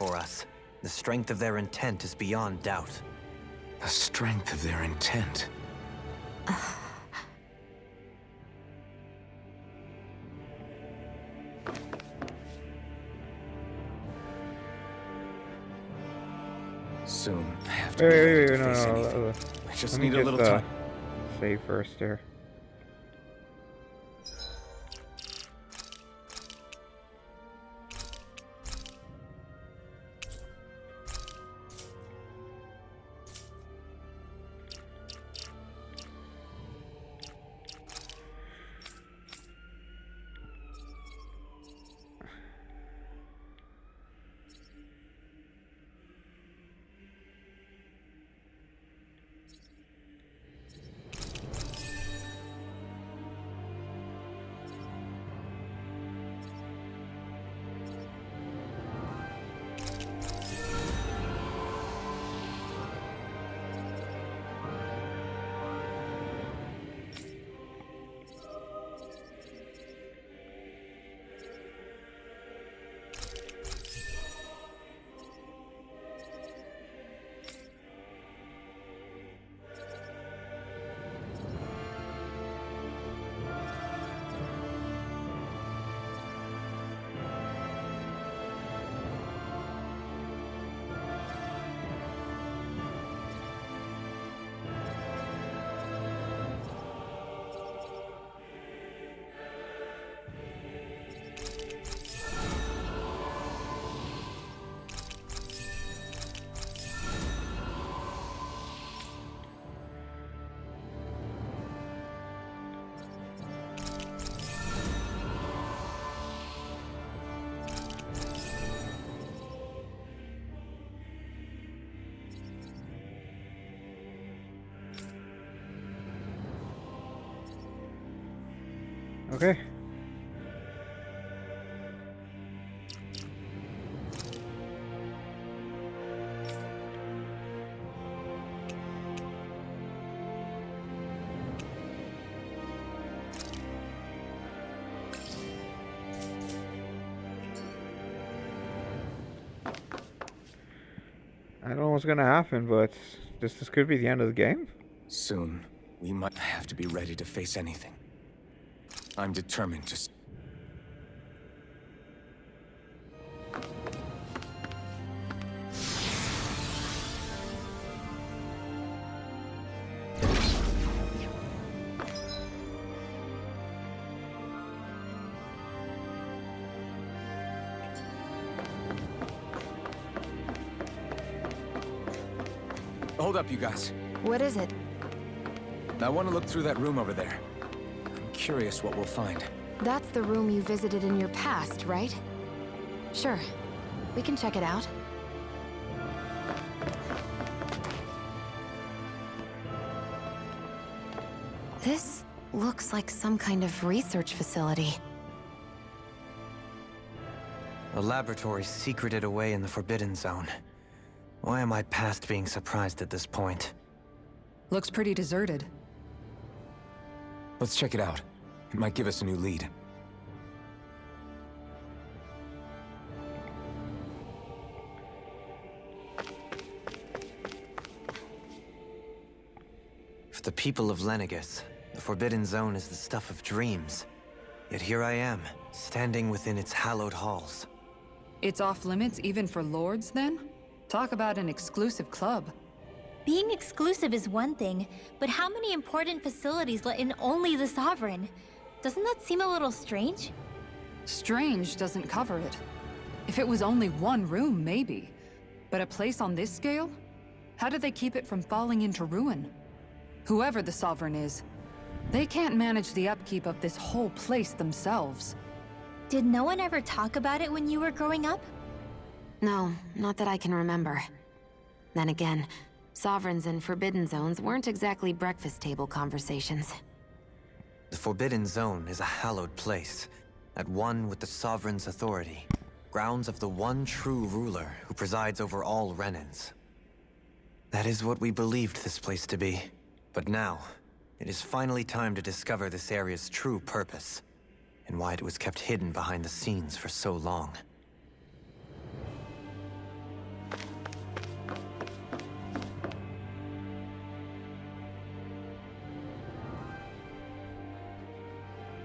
for us. The strength of their intent is beyond doubt. The strength of their intent. Soon, I have to be ready to face anything. I just need a little time. Save first here. Okay. I don't know what's gonna happen, but this could be the end of the game. Soon, we might have to be ready to face anything. I'm determined to... Hold up, you guys. What is it? I want to look through that room over there. I'm curious what we'll find. That's the room you visited in your past, right? Sure. We can check it out. This looks like some kind of research facility. A laboratory secreted away in the Forbidden Zone. Why am I past being surprised at this point? Looks pretty deserted. Let's check it out. It might give us a new lead. For the people of Lenegis, the Forbidden Zone is the stuff of dreams. Yet here I am, standing within its hallowed halls. It's off limits even for lords, then? Talk about an exclusive club. Being exclusive is one thing, but how many important facilities let in only the Sovereign? Doesn't that seem a little strange? Strange doesn't cover it. If it was only one room, maybe. But a place on this scale? How did they keep it from falling into ruin? Whoever the Sovereign is, they can't manage the upkeep of this whole place themselves. Did no one ever talk about it when you were growing up? No, not that I can remember. Then again, Sovereigns and Forbidden Zones weren't exactly breakfast table conversations. The Forbidden Zone is a hallowed place, at one with the Sovereign's authority. Grounds of the one true ruler who presides over all Renans. That is what we believed this place to be. But now, it is finally time to discover this area's true purpose, and why it was kept hidden behind the scenes for so long.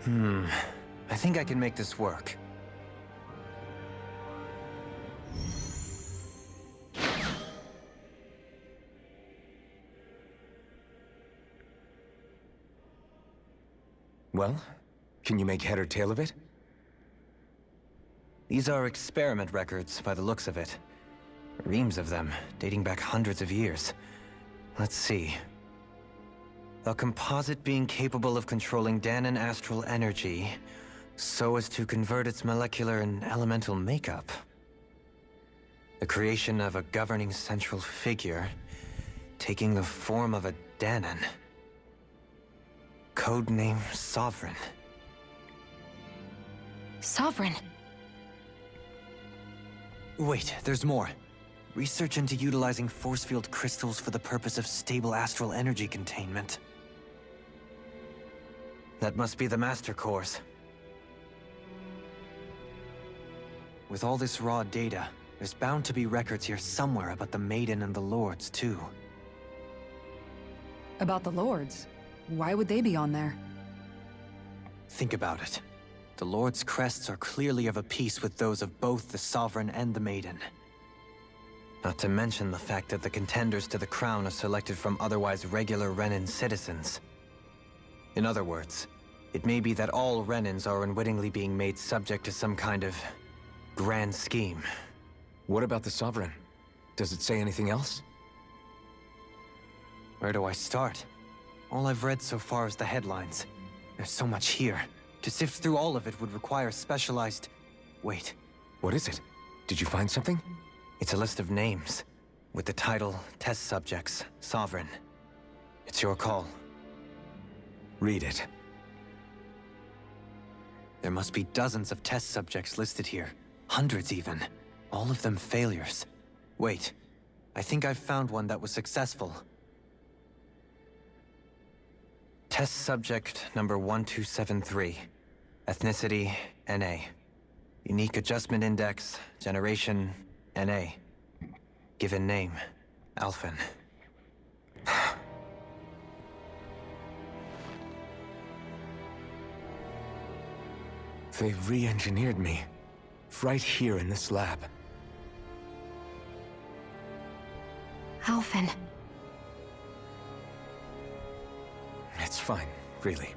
I think I can make this work. Well, can you make head or tail of it? These are experiment records by the looks of it. Reams of them, dating back hundreds of years. Let's see. A composite being capable of controlling Dahnan astral energy so as to convert its molecular and elemental makeup. The creation of a governing central figure, taking the form of a Dahnan. Codename Sovereign. Sovereign. Wait, there's more. Research into utilizing force field crystals for the purpose of stable astral energy containment. That must be the Master Cores. With all this raw data, there's bound to be records here somewhere about the Maiden and the Lords, too. About the Lords? Why would they be on there? Think about it. The Lord's crests are clearly of a piece with those of both the Sovereign and the Maiden. Not to mention the fact that the contenders to the crown are selected from otherwise regular Renan citizens. In other words, it may be that all Renans are unwittingly being made subject to some kind of grand scheme. What about the Sovereign? Does it say anything else? Where do I start? All I've read so far is the headlines. There's so much here. To sift through all of it would require specialized... Wait. What is it? Did you find something? It's a list of names, with the title, Test Subjects, Sovereign. It's your call. Read it. There must be dozens of test subjects listed here. Hundreds even. All of them failures. Wait. I think I've found one that was successful. Test subject number 1273. Ethnicity, NA. Unique Adjustment Index, Generation, NA. Given name, Alphen. They've re-engineered me. Right here in this lab. Alphen. It's fine, really.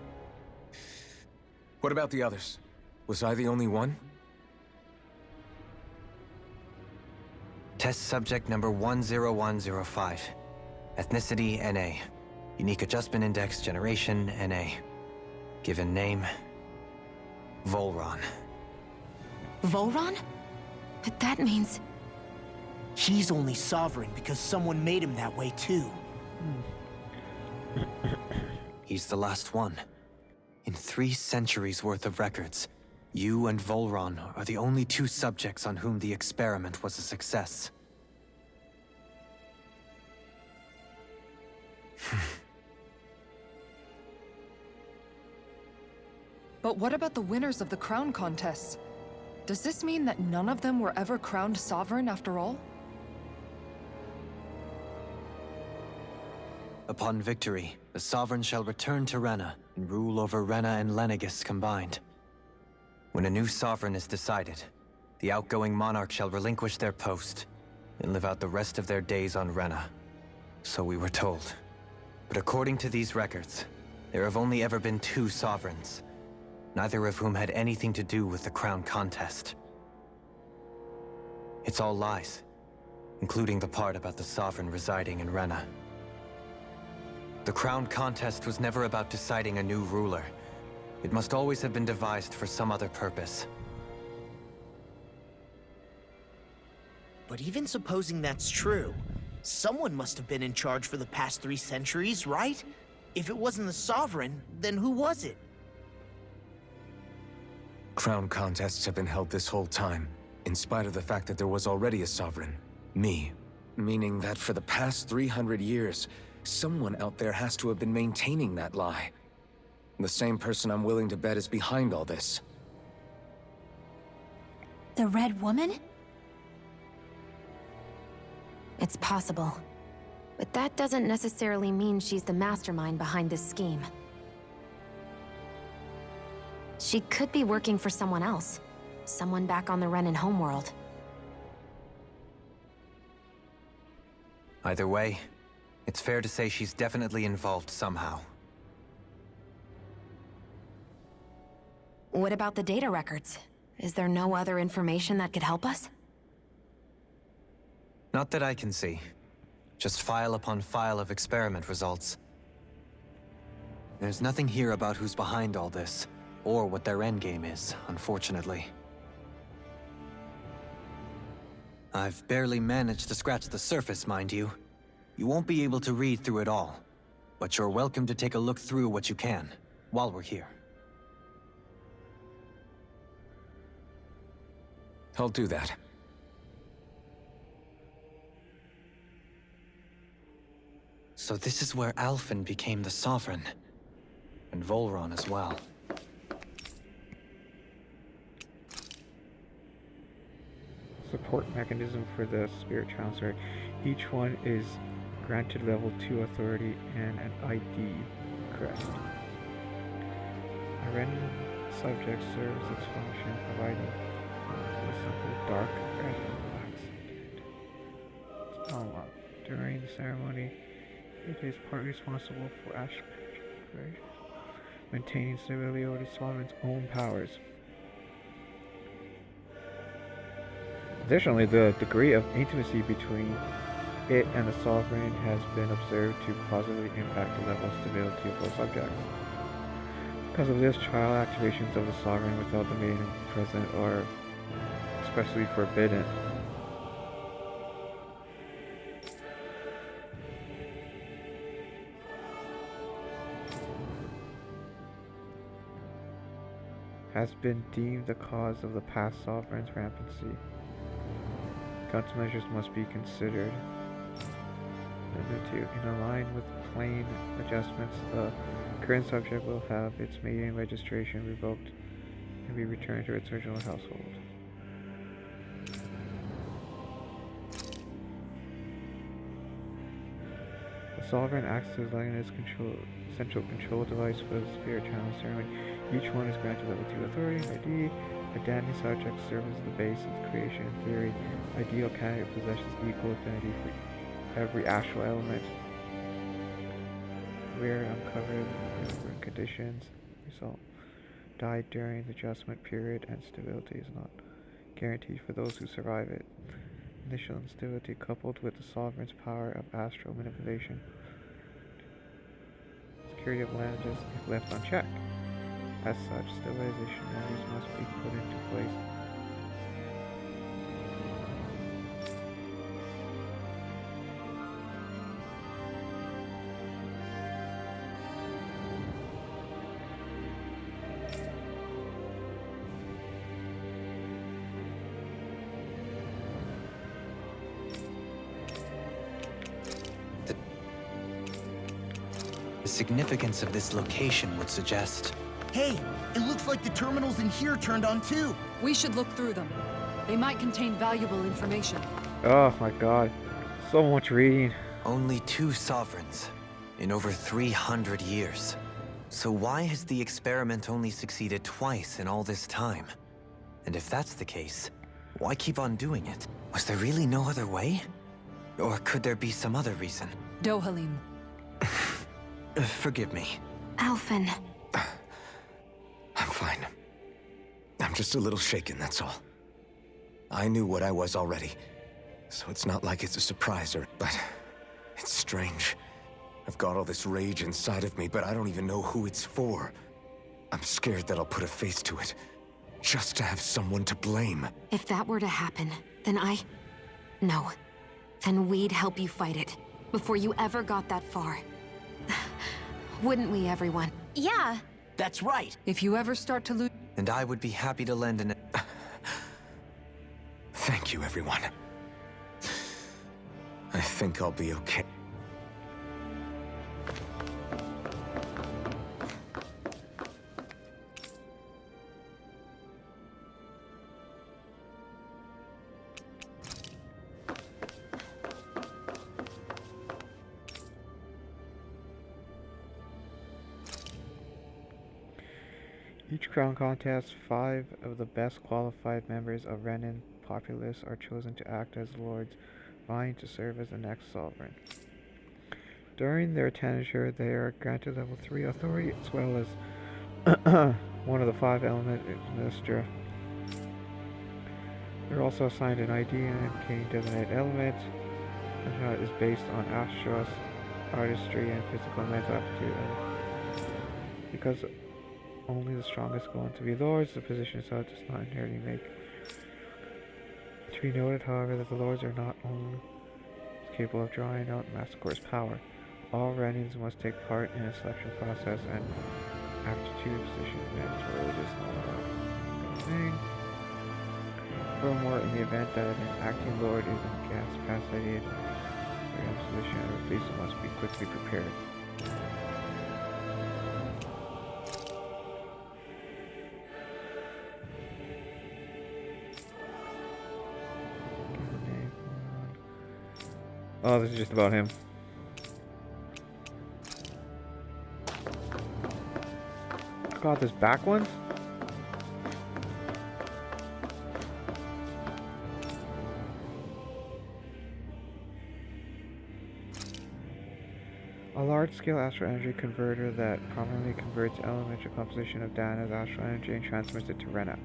What about the others? Was I the only one? Test subject number 10105. Ethnicity, NA. Unique Adjustment Index, Generation, NA. Given name, Volron. Volron? But that means... He's only sovereign because someone made him that way too. He's the last one. In 3 centuries worth of records, you and Volron are the only 2 subjects on whom the experiment was a success. But what about the winners of the crown contests? Does this mean that none of them were ever crowned sovereign after all? Upon victory, the Sovereign shall return to Rena and rule over Rena and Lenegis combined. When a new Sovereign is decided, the outgoing monarch shall relinquish their post and live out the rest of their days on Rena. So we were told. But according to these records, there have only ever been 2 Sovereigns, neither of whom had anything to do with the crown contest. It's all lies, including the part about the Sovereign residing in Rena. The crown contest was never about deciding a new ruler. It must always have been devised for some other purpose. But even supposing that's true, someone must have been in charge for the past 3 centuries, right? If it wasn't the Sovereign, then who was it? Crown contests have been held this whole time, in spite of the fact that there was already a Sovereign. Me. Meaning that for the past 300 years, someone out there has to have been maintaining that lie. The same person I'm willing to bet is behind all this. The Red Woman? It's possible. But that doesn't necessarily mean she's the mastermind behind this scheme. She could be working for someone else. Someone back on the Renan homeworld. Either way, it's fair to say she's definitely involved somehow. What about the data records? Is there no other information that could help us? Not that I can see. Just file upon file of experiment results. There's nothing here about who's behind all this, or what their endgame is, unfortunately. I've barely managed to scratch the surface, mind you. You won't be able to read through it all, but you're welcome to take a look through what you can, while we're here. I'll do that. So this is where Alphen became the Sovereign. And Volron as well. Support mechanism for the Spirit Chancellor. Each one is granted level 2 authority and an ID crest. A Renan subject serves its function providing a simple dark red wax. During the ceremony, it is partly responsible for maintaining stability over the Sovereign's own powers. Additionally, the degree of intimacy between it and the Sovereign has been observed to positively impact the level of stability of both subjects. Because of this, child activations of the Sovereign without the maiden present are especially forbidden. Has been deemed the cause of the past Sovereign's rampancy. Countermeasures must be considered. Number 2. In line with plane adjustments, the current subject will have its maiden registration revoked and be returned to its original household. The Sovereign acts as Lioness central control device for the Spirit Channel ceremony. Each one is granted level 2 authority and ID. A Danny subject serves as the base of the creation. In theory, ideal candidate possesses equal affinity for every astral element. Rare uncovered in conditions. Result. Died during the adjustment period, and stability is not guaranteed for those who survive it. Initial instability coupled with the Sovereign's power of astral manipulation. Security of land is left unchecked. As such, stabilization measures must be put into place. The significance of this location would suggest... Hey, it looks like the terminals in here turned on too. We should look through them. They might contain valuable information. Oh my god. So much reading. Only 2 sovereigns in over 300 years. So why has the experiment only succeeded twice in all this time? And if that's the case, why keep on doing it? Was there really no other way? Or could there be some other reason? Dohalim. Forgive me. Alphen. I'm fine. I'm just a little shaken, that's all. I knew what I was already, so it's not like it's a surprise but it's strange. I've got all this rage inside of me, but I don't even know who it's for. I'm scared that I'll put a face to it, just to have someone to blame. If that were to happen, then No. Then we'd help you fight it, before you ever got that far. Wouldn't we, everyone? Yeah. That's right. If you ever start to lose... And I would be happy to lend an... Thank you, everyone. I think I'll be okay. Each Crown Contest, 5 of the best qualified members of Renan populace are chosen to act as lords, vying to serve as the next sovereign. During their tenure, they are granted level 3 authority as well as one of the 5 element administra. They're also assigned an ID and can designate element, which is based on astros, artistry, and physical and mental aptitude. Because only the strongest go on to be lords, the position itself does not inherently make. To be noted, however, that the lords are not only capable of drawing out Masticore's power. All Renans must take part in a selection process, and aptitude position mandatory is not a thing. Furthermore, in the event that an acting lord is incapacitated, their position or replacement must be quickly prepared. Oh, this is just about him. God, this back one? A large-scale astral energy converter that prominently converts elemental composition of Dana's astral energy and transmits it to Rena.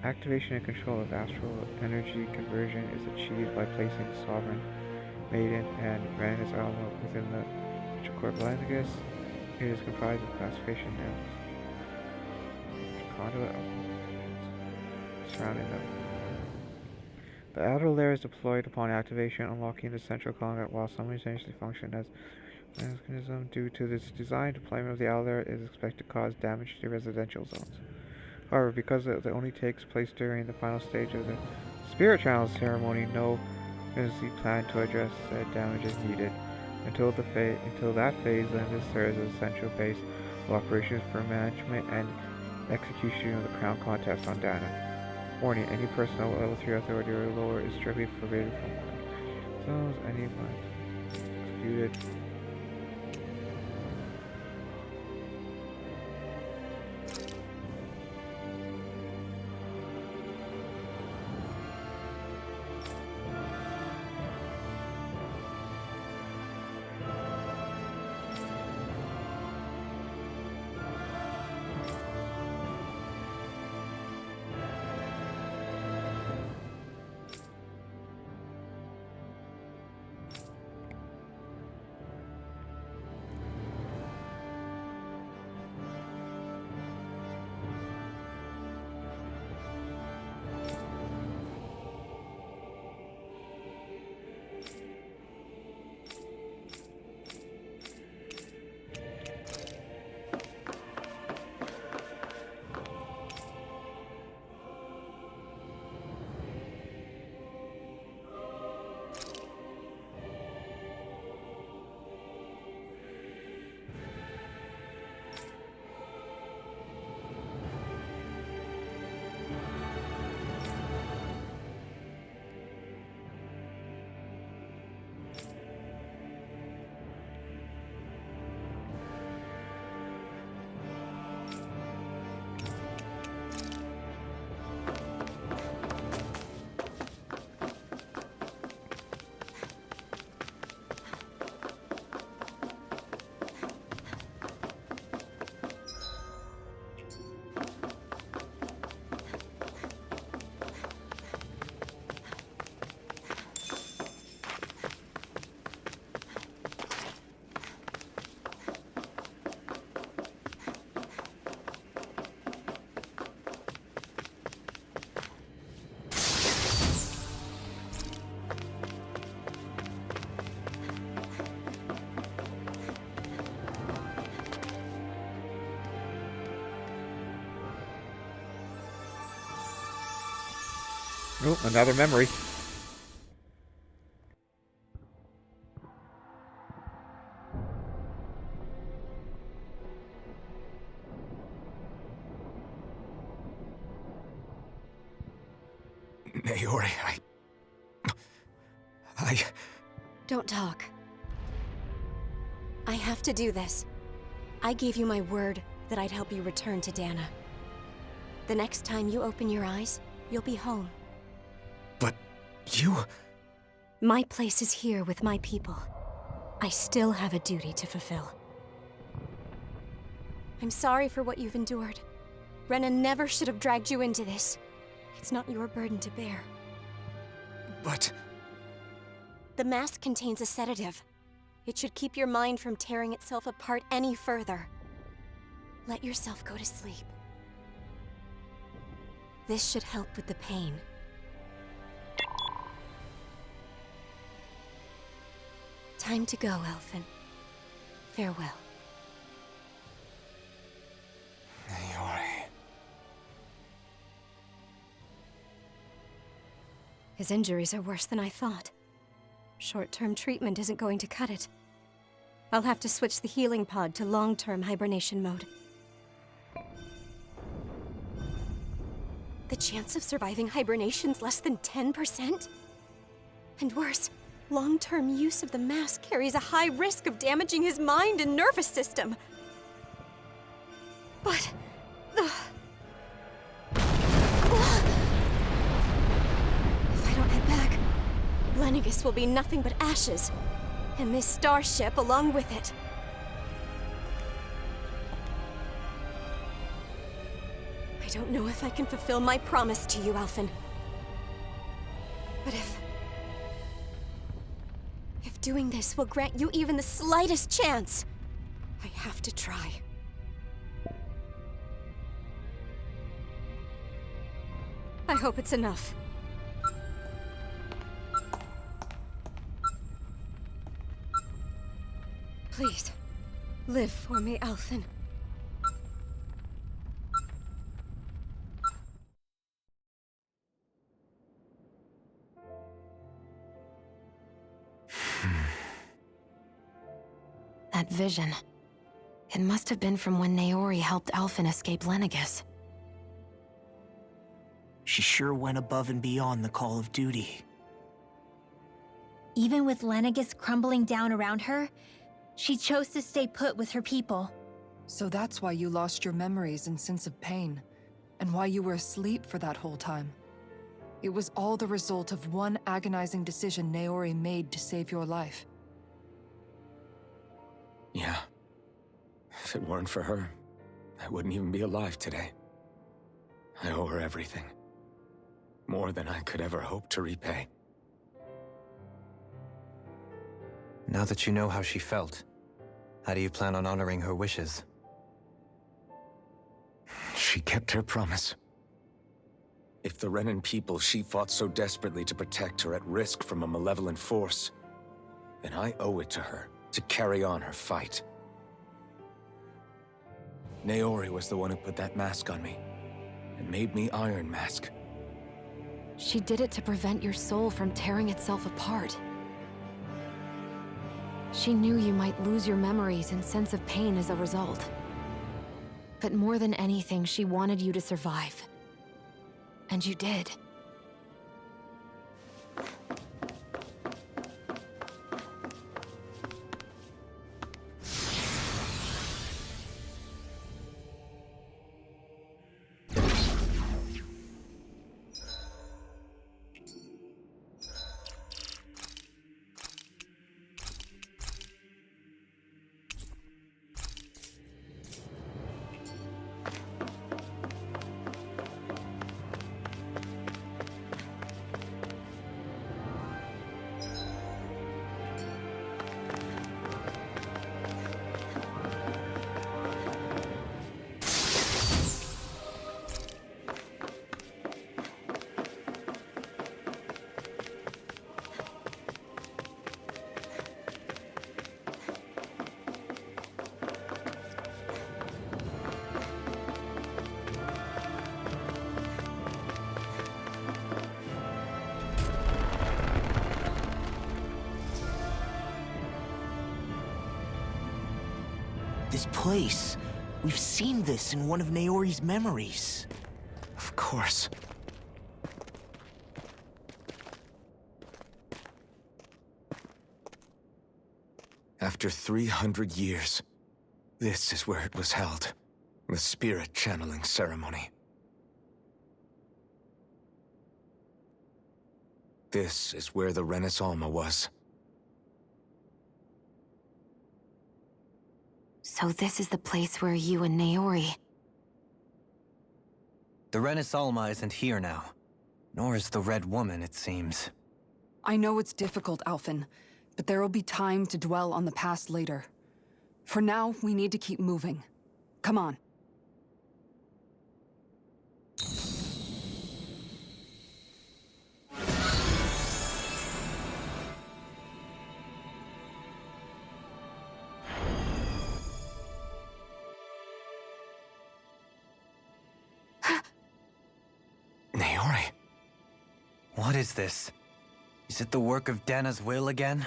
Activation and control of astral energy conversion is achieved by placing Sovereign, Maiden, and Rena's element within the Central Core Blancus. It is comprised of classification nodes. Conduit surrounding them. The outer layer is deployed upon activation, unlocking the central conduit while simultaneously function as a mechanism. Due to this design, deployment of the outer layer is expected to cause damage to residential zones. However, because it only takes place during the final stage of the Spirit Channel ceremony, no emergency plan to address said damage is needed. Until that phase, then this serves as a central base of operations for management and execution of the Crown Contest on Dana. Warning, any personnel with level 3 authority or lower is strictly forbidden from zones. Anyone executed. Oh, another memory. Naori, I... Don't talk. I have to do this. I gave you my word that I'd help you return to Dana. The next time you open your eyes, you'll be home. But you... My place is here with my people. I still have a duty to fulfill. I'm sorry for what you've endured. Renan never should have dragged you into this. It's not your burden to bear. But... The mask contains a sedative. It should keep your mind from tearing itself apart any further. Let yourself go to sleep. This should help with the pain. Time to go, Elfin. Farewell. Naori... His injuries are worse than I thought. Short-term treatment isn't going to cut it. I'll have to switch the healing pod to long-term hibernation mode. The chance of surviving hibernation's less than 10%? And worse, long-term use of the mask carries a high risk of damaging his mind and nervous system. But... If I don't head back, Lenegis will be nothing but ashes, and this starship along with it. I don't know if I can fulfill my promise to you, Alphen. But if doing this will grant you even the slightest chance, I have to try. I hope it's enough. Please, live for me, Alphen. That vision. It must have been from when Naori helped Alphen escape Lenegis. She sure went above and beyond the call of duty. Even with Lenegis crumbling down around her, she chose to stay put with her people. So that's why you lost your memories and sense of pain, and why you were asleep for that whole time. It was all the result of one agonizing decision Naori made to save your life. Yeah. If it weren't for her, I wouldn't even be alive today. I owe her everything. More than I could ever hope to repay. Now that you know how she felt, how do you plan on honoring her wishes? She kept her promise. If the Renan people she fought so desperately to protect are at risk from a malevolent force, then I owe it to her to carry on her fight. Naori was the one who put that mask on me, and made me Iron Mask. She did it to prevent your soul from tearing itself apart. She knew you might lose your memories and sense of pain as a result. But more than anything, she wanted you to survive. And you did. This place. We've seen this in one of Naori's memories. Of course. After 300 years, this is where it was held. The spirit channeling ceremony. This is where the Renis Alma was. So this is the place where you and Naori... The Renis Alma isn't here now. Nor is the Red Woman, it seems. I know it's difficult, Alphen, but there will be time to dwell on the past later. For now, we need to keep moving. Come on. Naori. What is this? Is it the work of Dana's will again?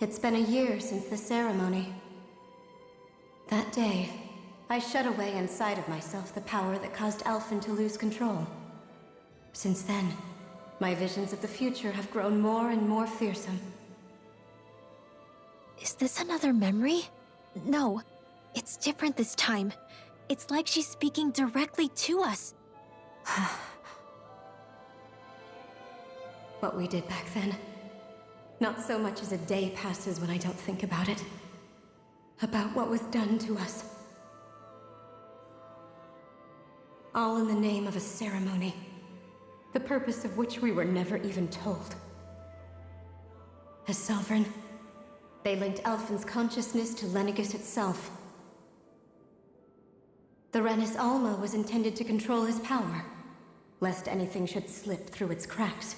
It's been a year since the ceremony. That day, I shut away inside of myself the power that caused Alphen to lose control. Since then, my visions of the future have grown more and more fearsome. Is this another memory? No, it's different this time. It's like she's speaking directly to us. What we did back then. Not so much as a day passes when I don't think about it. About what was done to us. All in the name of a ceremony. The purpose of which we were never even told. As Sovereign, they linked Alphen's consciousness to Lenegis itself. The Renis Alma was intended to control his power, lest anything should slip through its cracks.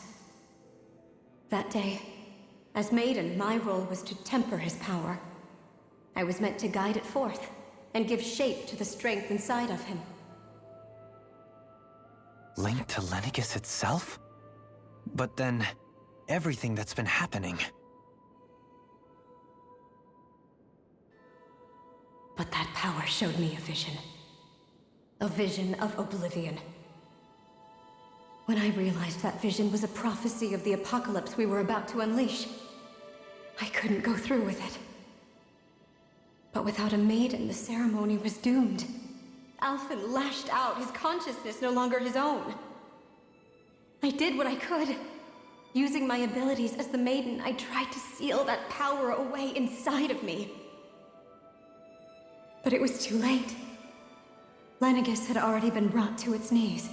That day, as Maiden, my role was to temper his power. I was meant to guide it forth, and give shape to the strength inside of him. Linked to Lenegis itself? But then, everything that's been happening... But that power showed me a vision. A vision of oblivion. When I realized that vision was a prophecy of the apocalypse we were about to unleash, I couldn't go through with it. But without a maiden, the ceremony was doomed. Alphen lashed out, his consciousness no longer his own. I did what I could. Using my abilities as the maiden, I tried to seal that power away inside of me. But it was too late. Lenegis had already been brought to its knees.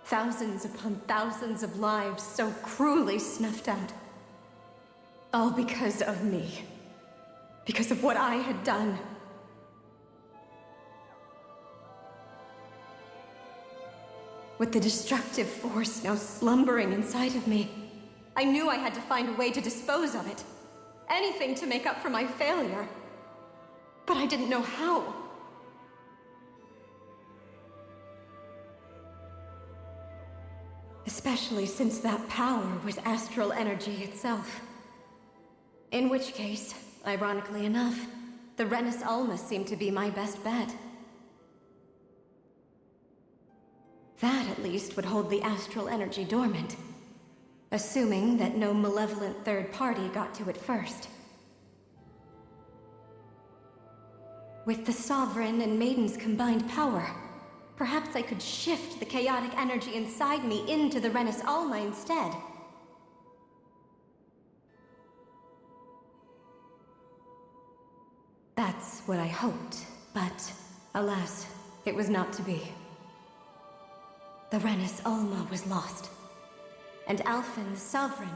Thousands upon thousands of lives so cruelly snuffed out. All because of me. Because of what I had done. With the destructive force now slumbering inside of me, I knew I had to find a way to dispose of it. Anything to make up for my failure. But I didn't know how. Especially since that power was astral energy itself. In which case, ironically enough, the Renis Alma seemed to be my best bet. That, at least, would hold the astral energy dormant. Assuming that no malevolent third party got to it first. With the Sovereign and Maiden's combined power, perhaps I could shift the chaotic energy inside me into the Renis Alma instead. That's what I hoped, but alas, it was not to be. The Renis Alma was lost, and Alphen, the Sovereign,